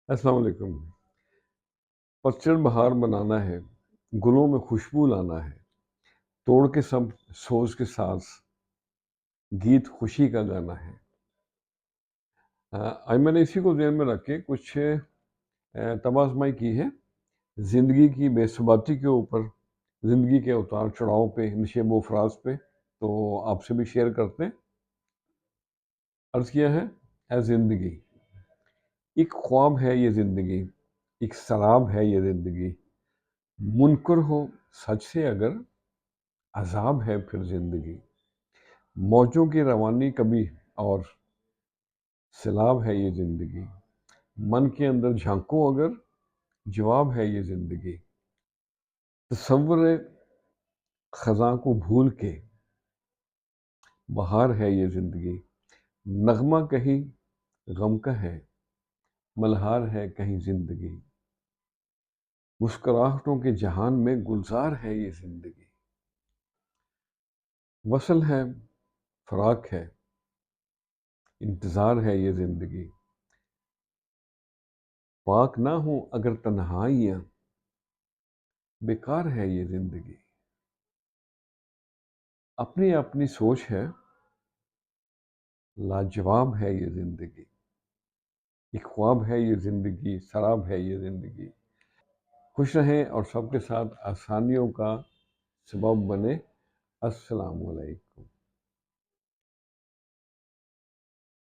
السلام علیکم۔ پتجھڑ بہار منانا ہے، گلوں میں خوشبو لانا ہے، توڑ کے سب سوز کے ساز، گیت خوشی کا گانا ہے۔ آج میں نے اسی کو ذہن میں رکھ کے کچھ تباہی کی ہے زندگی کی بے ثباتی کے اوپر، زندگی کے اتار چڑھاؤ پہ، نشیب و فراز پہ، تو آپ سے بھی شیئر کرتے ہیں۔ عرض کیا ہے، اے زندگی، ایک خواب ہے یہ زندگی، ایک سراب ہے یہ زندگی، منکر ہو سچ سے اگر، عذاب ہے پھر زندگی، موجوں کی روانی کبھی اور سیلاب ہے یہ زندگی، من کے اندر جھانکو اگر، جواب ہے یہ زندگی، تصور خزاں کو بھول کے، بہار ہے یہ زندگی، نغمہ کہیں غم کا ہے، ملہار ہے کہیں زندگی، مسکراہٹوں کے جہان میں گلزار ہے یہ زندگی، وصل ہے فراق ہے، انتظار ہے یہ زندگی، پاک نہ ہوں اگر تنہائیاں، بیکار ہے یہ زندگی، اپنی اپنی سوچ ہے، لاجواب ہے یہ زندگی، ایک خواب ہے یہ زندگی، سراب ہے یہ زندگی۔ خوش رہیں اور سب کے ساتھ آسانیوں کا سبب بنے۔ السلام علیکم۔